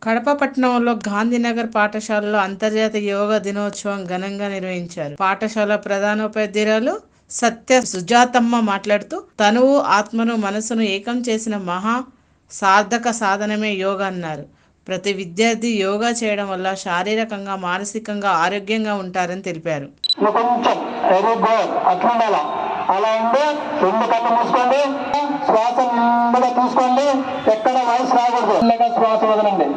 కడప పట్టణంలో గాంధీనగర్ పాఠశాలలో అంతర్జాతీయ యోగా దినోత్సవం ఘనంగా నిర్వహించారు. పాఠశాల ప్రధానోపాధ్యాయురాలు సత్య సుజాతమ్మ మాట్లాడుతూ తనువు, ఆత్మను, మనసును ఏకం చేసిన మహా సార్థక సాధనమే యోగా అన్నారు. ప్రతి విద్యార్థి యోగా చేయడం వల్ల శారీరకంగా, మానసికంగా ఆరోగ్యంగా ఉంటారని తెలిపారు. అలా ఉండి 2 కళ్ళు మూసుకోండి, శ్వాస నెమ్మదిగా తీసుకోండి, ఎక్కడ వాయిస్ రాకూడదు. మెల్లగా శ్వాస వదలండి,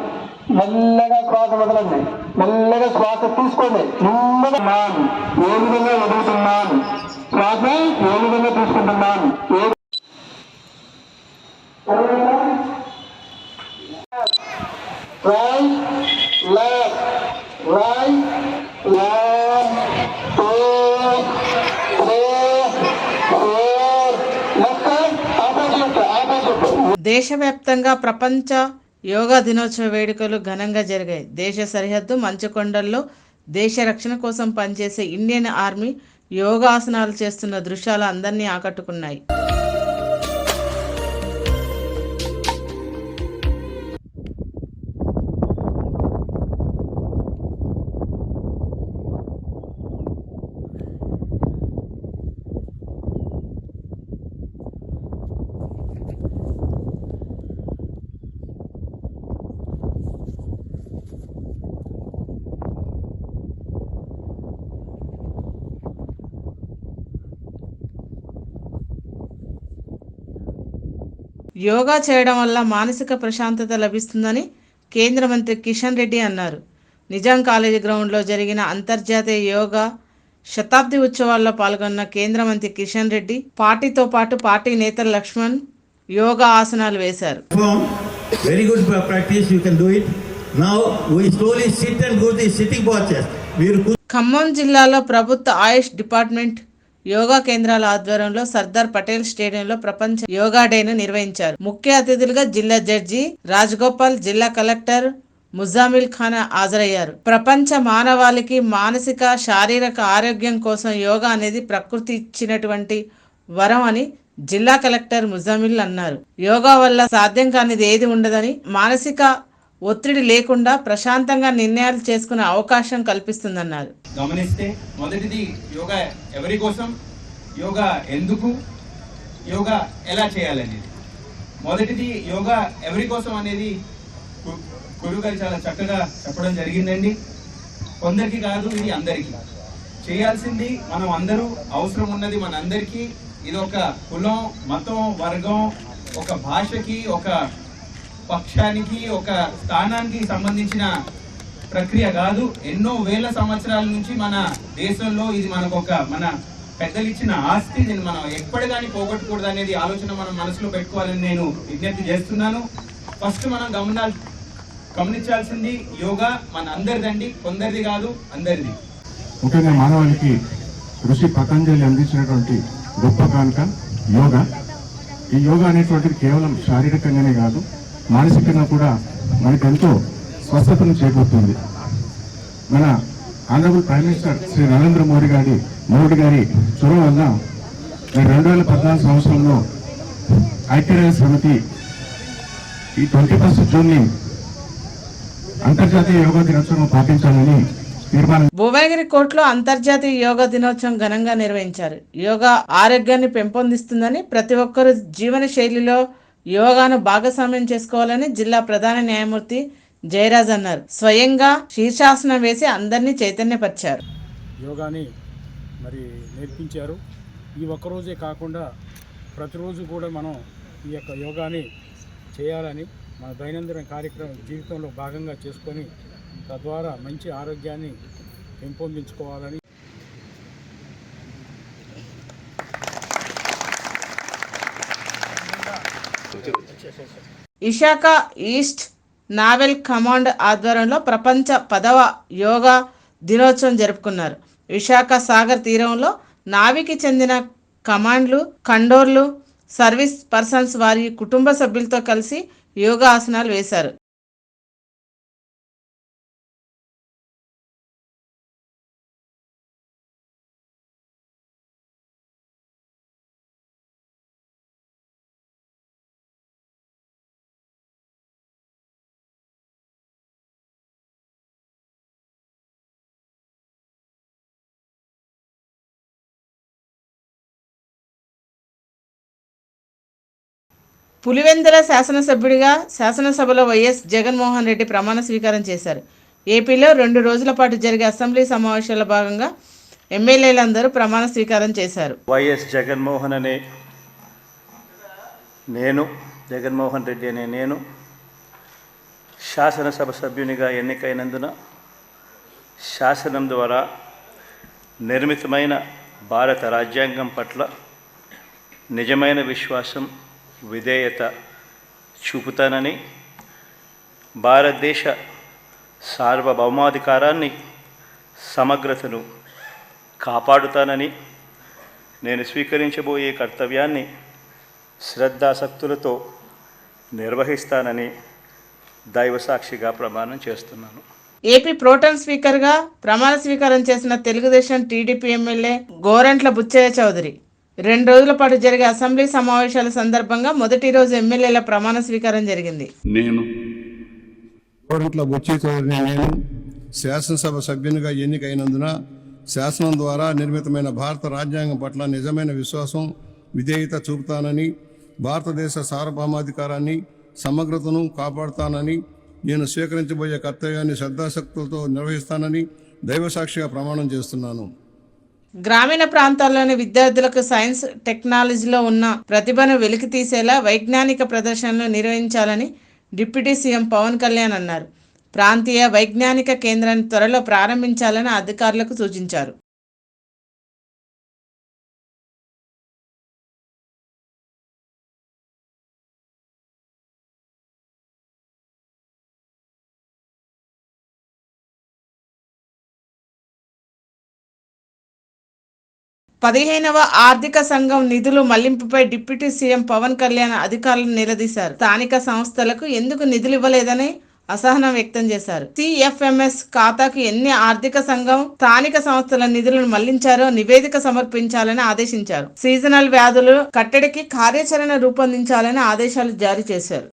మెల్లగా శ్వాస వదలండి, మెల్లగా శ్వాస తీసుకోండి. నెమ్మదిగా ఏ విధంగా వదులుతున్నాను, శ్వాస ఏ విధంగా తీసుకుంటున్నాను. రైట్ లెఫ్ట్, రైట్ లెఫ్ట్, 2 దేశవ్యాప్తంగా ప్రపంచ యోగా దినోత్సవ వేడుకలు ఘనంగా జరిగాయి. దేశ సరిహద్దు మంచుకొండల్లో దేశ రక్షణ కోసం పనిచేసే ఇండియన్ ఆర్మీ యోగాసనాలు చేస్తున్న దృశ్యాలు అందరినీ ఆకట్టుకున్నాయి. యోగా చేయడం వల్ల మానసిక ప్రశాంతత లభిస్తుందని కేంద్ర మంత్రి కిషన్ రెడ్డి అన్నారు. నిజాం కాలేజీ గ్రౌండ్లో జరిగిన అంతర్జాతీయ యోగా శతాబ్ది ఉత్సవాల్లో పాల్గొన్న కేంద్ర మంత్రి కిషన్ రెడ్డి పార్టీతో పాటు పార్టీ నేతలు లక్ష్మణ్ యోగా ఆసనాలు వేశారు. Very good practice, you can do it. Now we slowly sit and go the sitting postures. Khammam జిల్లాలో ప్రభుత్వ ఆయుష్ డిపార్ట్మెంట్ యోగా కేంద్రాల ఆధ్వర్యంలో సర్దార్ పటేల్ స్టేడియంలో ప్రపంచ యోగా డేను నిర్వహించారు. ముఖ్య అతిథులుగా జిల్లా జడ్జి రాజగోపాల్, జిల్లా కలెక్టర్ ముజామిల్ ఖాన్ హాజరయ్యారు. ప్రపంచ మానవాళికి మానసిక, శారీరక ఆరోగ్యం కోసం యోగా అనేది ప్రకృతి ఇచ్చినటువంటి వరం అని జిల్లా కలెక్టర్ ముజామిల్ అన్నారు. యోగా వల్ల సాధ్యం కానిది ఏది ఉండదని, మానసిక ఒత్తిడి లేకుండా ప్రశాంతంగా నిర్ణయాలు చేసుకునే అవకాశం కల్పిస్తుందన్నారు. గమనిస్తే మొదటిది యోగా ఎవరి కోసం, యోగా ఎందుకు, యోగా ఎలా చేయాలనేది. మొదటిది యోగా ఎవరి కోసం అనేది గురువు గారు చాలా చక్కగా చెప్పడం జరిగిందండి. కొందరికి కాదు, ఇది అందరికీ చేయాల్సింది. మనం అందరూ అవసరం ఉన్నది మన అందరికీ. ఇది ఒక కులం, మతం, వర్గం, ఒక భాషకి, ఒక పక్షానికి, ఒక స్థానానికి సంబంధించిన ప్రక్రియ కాదు. ఎన్నో వేల సంవత్సరాల నుంచి మన దేశంలో ఇది మన పెద్దలు ఇచ్చిన ఆస్తి. దీన్ని మనం ఎప్పటిగాని పోగొట్టకూడదు అనేది ఆలోచన మనం మనసులో పెట్టుకోవాలని నేను విజ్ఞప్తి చేస్తున్నాను. ఫస్ట్ మనం గమనించాల్సింది యోగా మన అందరిదండి, కొందరిది కాదు, అందరిది. ముఖ్యంగా మానవాళికి ఋషి పతంజలి అందించినటువంటి గొప్ప కానుక యోగా. ఈ యోగా అనేటువంటిది కేవలం శారీరకంగానే కాదు, మానసికంగా కూడా మనకెంతో స్వస్థతను చేకూరుతుంది. మన honourable prime minister Shri Narendra Modi గారి చొరవ వల్ల 2014 సంవత్సరంలో ఐక్యరాజ్య సమితి ఈ 21 జూన్ని అంతర్జాతీయ యోగా దినోత్సవం పాటించాలని తీర్మానం. భువనగిరి కోర్టులో అంతర్జాతీయ యోగా దినోత్సవం ఘనంగా నిర్వహించారు. యోగా ఆరోగ్యాన్ని పెంపొందిస్తుందని, ప్రతి ఒక్కరూ జీవన శైలిలో యోగాను భాగస్వామ్యం చేసుకోవాలని జిల్లా ప్రధాన న్యాయమూర్తి జయరాజ్ అన్నారు. స్వయంగా శీర్షాసనం వేసి అందరినీ చైతన్యపరిచారు. యోగాని మరి నేర్పించారు. ఈ ఒక్కరోజే కాకుండా ప్రతిరోజు కూడా మనం ఈ యొక్క యోగాని చేయాలని, మన దైనందిన కార్యక్రమం జీవితంలో భాగంగా చేసుకొని తద్వారా మంచి ఆరోగ్యాన్ని పెంపొందించుకోవాలని. విశాఖ ఈస్ట్ నావల్ కమాండ్ ఆధ్వర్యంలో ప్రపంచ 10వ యోగా దినోత్సవం జరుపుకున్నారు. విశాఖ సాగర్ తీరంలో నావికి చెందిన కమాండ్లు, కండోర్లు, సర్వీస్ పర్సన్స్ వారి కుటుంబ సభ్యులతో కలిసి యోగా ఆసనాలు వేశారు. పులివెందుల శాసనసభ్యుడిగా శాసనసభలో వైఎస్ జగన్మోహన్ రెడ్డి ప్రమాణ స్వీకారం చేశారు. ఏపీలో 2 రోజుల పాటు జరిగే అసెంబ్లీ సమావేశాల భాగంగా ఎమ్మెల్యేలందరూ ప్రమాణ స్వీకారం చేశారు. వైఎస్ జగన్మోహన్ అనే నేను, జగన్మోహన్ రెడ్డి అనే నేను శాసనసభ సభ్యునిగా ఎన్నికైనందున శాసనం ద్వారా నిర్మితమైన భారత రాజ్యాంగం పట్ల నిజమైన విశ్వాసం, విధేయత చూపుతానని, భారతదేశ సార్వభౌమాధికారాన్ని, సమగ్రతను కాపాడుతానని, నేను స్వీకరించబోయే కర్తవ్యాన్ని శ్రద్ధాసక్తులతో నిర్వహిస్తానని దైవసాక్షిగా ప్రమాణం చేస్తున్నాను. ఏపీ ప్రోటెం స్పీకర్గా ప్రమాణ స్వీకారం చేసిన తెలుగుదేశం టీడీపీ ఎమ్మెల్యే గోరంట్ల బుచ్చయ్య చౌదరి 2 రోజుల పాటు జరిగే అసెంబ్లీ సమావేశాల సందర్భంగా మొదటి రోజు ఎమ్మెల్యేల ప్రమాణ స్వీకారం జరిగింది. నేను గోరంట్ల బుచ్చయ్య చౌదరిని నేను శాసనసభ సభ్యునిగా ఎన్నికైనందున శాసనం ద్వారా నిర్మితమైన భారత రాజ్యాంగం పట్ల నిజమైన విశ్వాసం, విధేయత చూపుతానని, భారతదేశ సార్వభౌమాధికారాన్ని, సమగ్రతను కాపాడుతానని, నేను స్వీకరించబోయే కర్తవ్యాన్ని శ్రద్ధాశక్తులతో నిర్వహిస్తానని దైవసాక్షిగా ప్రమాణం చేస్తున్నాను. గ్రామీణ ప్రాంతాల్లోని విద్యార్థులకు సైన్స్, టెక్నాలజీలో ఉన్న ప్రతిభను వెలికితీసేలా వైజ్ఞానిక ప్రదర్శనలు నిర్వహించాలని డిప్యూటీ సీఎం పవన్ కళ్యాణ్ అన్నారు. ప్రాంతీయ వైజ్ఞానిక కేంద్రాన్ని త్వరలో ప్రారంభించాలని అధికారులకు సూచించారు. పదిహేనవ ఆర్థిక సంఘం నిధులు మళ్లింపుపై డిప్యూటీ సీఎం పవన్ కళ్యాణ్ అధికారులను నిలదీశారు. స్థానిక సంస్థలకు ఎందుకు నిధులు ఇవ్వలేదని అసహనం వ్యక్తం చేశారు. సిఎఫ్ఎంఎస్ ఖాతాకు ఎన్ని ఆర్థిక సంఘం స్థానిక సంస్థల నిధులను మళ్లించారో నివేదిక సమర్పించాలని ఆదేశించారు. సీజనల్ వ్యాధులు కట్టడికి కార్యాచరణ రూపొందించాలని ఆదేశాలు జారీ చేశారు.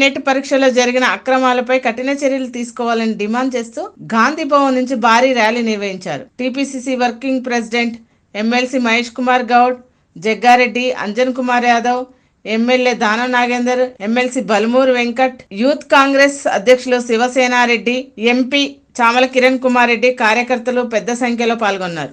నెట్ పరీక్షలో జరిగిన అక్రమాలపై కఠిన చర్యలు తీసుకోవాలని డిమాండ్ చేస్తూ గాంధీ భవన్ నుంచి భారీ ర్యాలీ నిర్వహించారు. TPCC working president MLC Mahesh Kumar Goud, Jagga Reddy, Anjan Kumar Yadav, MLA Danam Nagender, MLC Balmuri Venkat, youth Congress అధ్యక్షులు శివసేనారెడ్డి, ఎంపీ చామల కిరణ్ కుమార్ రెడ్డి కార్యకర్తలు పెద్ద సంఖ్యలో పాల్గొన్నారు.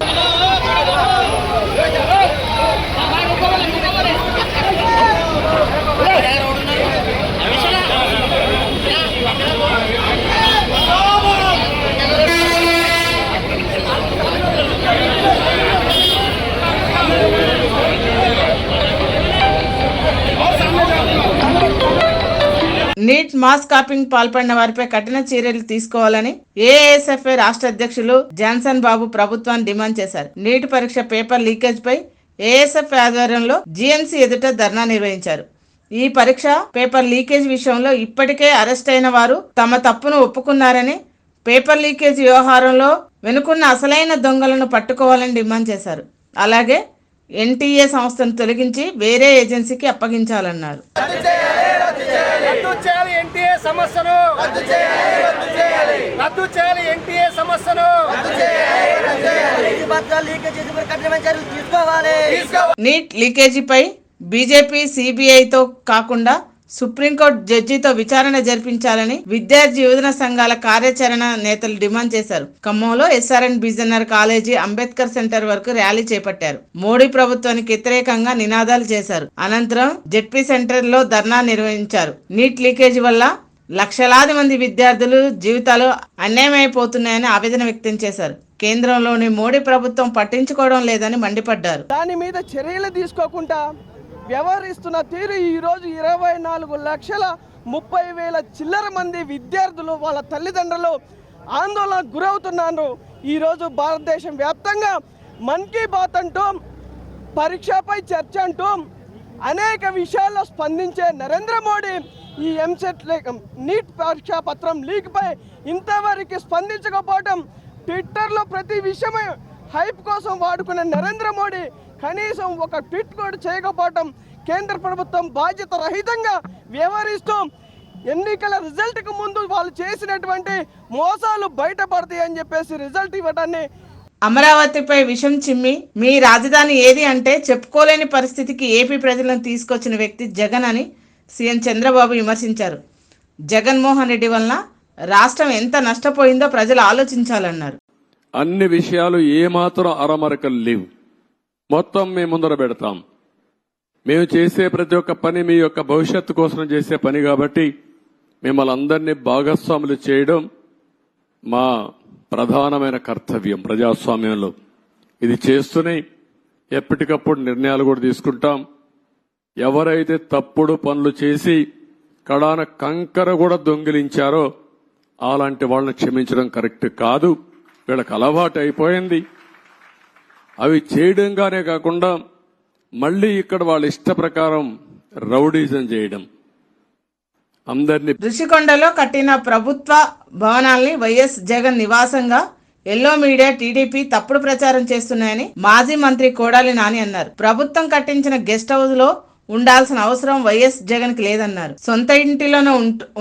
నీట్ మాస్ కాపింగ్ పాల్పడిన వారిపై కఠిన చర్యలు తీసుకోవాలని ఏఎస్ఎఫ్ఐ రాష్ట్ర అధ్యక్షులు జాన్సన్ బాబు ప్రభుత్వాన్ని డిమాండ్ చేశారు. నీట్ పరీక్ష పేపర్ లీకేజ్ పై ఏఎస్ఎఫ్ఐ ఆధ్వర్యంలో జీఎంసీ ఎదుట ధర్నా నిర్వహించారు. ఈ పరీక్ష పేపర్ లీకేజ్ విషయంలో ఇప్పటికే అరెస్ట్ అయిన వారు తమ తప్పును ఒప్పుకున్నారని, పేపర్ లీకేజ్ వ్యవహారంలో వెనుకున్న అసలైన దొంగలను పట్టుకోవాలని డిమాండ్ చేశారు. అలాగే ఎన్టీఏ సంస్థను తొలగించి వేరే ఏజెన్సీకి అప్పగించాలన్నారు. నీట్ లీకేజీపై బీజేపీ సిబిఐతో కాకుండా సుప్రీంకోర్టు జడ్జితో విచారణ జరిపించాలని విద్యార్థి యువజన సంఘాల కార్యాచరణ నేతలు డిమాండ్ చేశారు. ఖమ్మంలో ఎస్ఆర్ఎన్ బిజెన్ఆర్ కాలేజీ, అంబేద్కర్ సెంటర్ వరకు ర్యాలీ చేపట్టారు. మోడీ ప్రభుత్వానికి వ్యతిరేకంగా నినాదాలు చేశారు. అనంతరం జెడ్పీ సెంటర్ లో ధర్నా నిర్వహించారు. నీట్ లీకేజీ వల్ల లక్షలాది మంది విద్యార్థులు జీవితాలు అన్యాయమైపోతున్నాయని ఆవేదన వ్యక్తం చేశారు. కేంద్రంలోని మోడీ ప్రభుత్వం పట్టించుకోవడం లేదని మండిపడ్డారు. దాని మీద చర్యలు తీసుకోకుండా వ్యవహరిస్తున్న తీరు ఈరోజు 24,30,000 చిల్లర మంది విద్యార్థులు, వాళ్ళ తల్లిదండ్రులు ఆందోళనకు గురవుతున్నారు. ఈరోజు భారతదేశం వ్యాప్తంగా మన్ కీ బాత్ అంటూ, పరీక్షపై చర్చ అంటూ అనేక విషయాల్లో స్పందించే నరేంద్ర మోడీ ఈ ఎంసెట్ నీట్ పరీక్షా పత్రం లీక్పై ఇంతవరకు స్పందించకపోవడం, ట్విట్టర్లో ప్రతి విషయమై హైప్ కోసం వాడుకునే నరేంద్ర మోడీ కనీసం ఒక ట్వీట్ కూడా చేయకపోవడం, కేంద్ర ప్రభుత్వం బాధ్యత రహితంగా వ్యవహరిస్తూ ఎన్నికల రిజల్ట్కు ముందు వాళ్ళు చేసినటువంటి మోసాలు బయటపడతాయి అని చెప్పేసి రిజల్ట్ ఇవ్వడాన్ని అమరావతిపై విషం చిమ్మి మీ రాజధాని ఏది అంటే చెప్పుకోలేని పరిస్థితికి ఏపీ ప్రజలను తీసుకొచ్చిన వ్యక్తి జగన్ అని సీఎం చంద్రబాబు విమర్శించారు. జగన్మోహన్ రెడ్డి వలన రాష్ట్రం ఎంత నష్టపోయిందో ప్రజలు ఆలోచించాలన్నారు. అన్ని విషయాలు ఏమాత్రం అరమరకలు లేవు, మొత్తం మేము ముందర పెడతాం. మేము చేసే ప్రతి ఒక్క పని మీ యొక్క భవిష్యత్తు కోసం చేసే పని కాబట్టి మిమ్మల్ని అందరినీ భాగస్వాములు చేయడం మా ప్రధానమైన కర్తవ్యం ప్రజాస్వామ్యంలో. ఇది చేస్తూనే ఎప్పటికప్పుడు నిర్ణయాలు కూడా తీసుకుంటాం. ఎవరైతే తప్పుడు పనులు చేసి కడాన కంకర కూడా దొంగిలించారో అలాంటి వాళ్ళని క్షమించడం కరెక్ట్ కాదు. వీళ్ళకి అలవాటు అయిపోయింది. అవి చేయడంగానే కాకుండా మళ్లీ ఇక్కడ వాళ్ళ ఇష్ట ప్రకారం రౌడీజం చేయడం. అందరినీ ఋషికొండలో కట్టిన ప్రభుత్వ భవనాల్ని వైఎస్ జగన్ నివాసంగా ఎల్లో మీడియా టీడీపీ తప్పుడు ప్రచారం చేస్తున్నాయని మాజీ మంత్రి కొడాలి నాని అన్నారు. ప్రభుత్వం కట్టించిన గెస్ట్ హౌస్ లో ఉండాల్సిన అవసరం వైఎస్ జగన్ కి లేదన్నారు. సొంత ఇంటిలోనే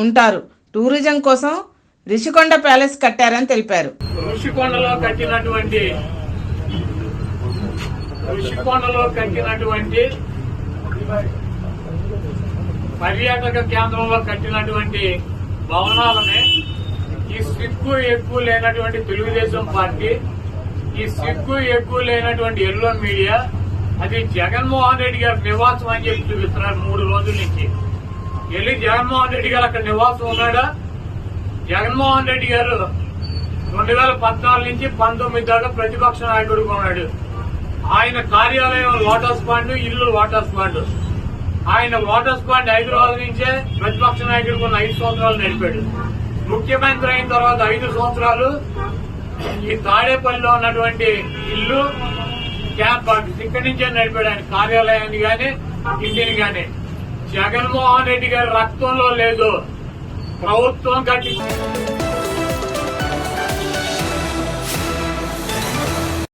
ఉంటారు. టూరిజం కోసం ఋషికొండ ప్యాలెస్ కట్టారని తెలిపారు. ఋషికొండలో కట్టినటువంటి పర్యాటక కేంద్రంలో కట్టినటువంటి భవనాలనే ఈ సిగ్గు ఎక్కువ లేనటువంటి తెలుగుదేశం పార్టీ, ఈ సిగ్గు ఎక్కువ లేనటువంటి ఎల్లో మీడియా అది జగన్మోహన్ రెడ్డి గారి నివాసం అని చెప్పి చూపిస్తున్నారు 3 రోజుల నుంచి. వెళ్ళి జగన్మోహన్ రెడ్డి గారు అక్కడ నివాసం ఉన్నాడా? జగన్మోహన్ రెడ్డి గారు 2014 నుంచి 19 దాకా ప్రతిపక్ష నాయకుడుగా ఉన్నాడు. ఆయన కార్యాలయం లోటస్ పాండ్, ఇల్లు లోటస్ పాండ్. ఆయన లోటస్ పాండ్ హైదరాబాద్ నుంచే ప్రతిపక్ష నాయకుడికి ఉన్న 5 సంవత్సరాలు నడిపాడు. ముఖ్యమంత్రి అయిన తర్వాత 5 సంవత్సరాలు ఈ తాడేపల్లిలో ఉన్నటువంటి ఇల్లు క్యాంప్ ఆఫీస్ ఇక్కడి నుంచే నడిపాడు. ఆయన కార్యాలయాన్ని గాని ఇంటిని గాని. జగన్మోహన్ రెడ్డి గారి రక్తంలో లేదు. ప్రభుత్వం కట్టి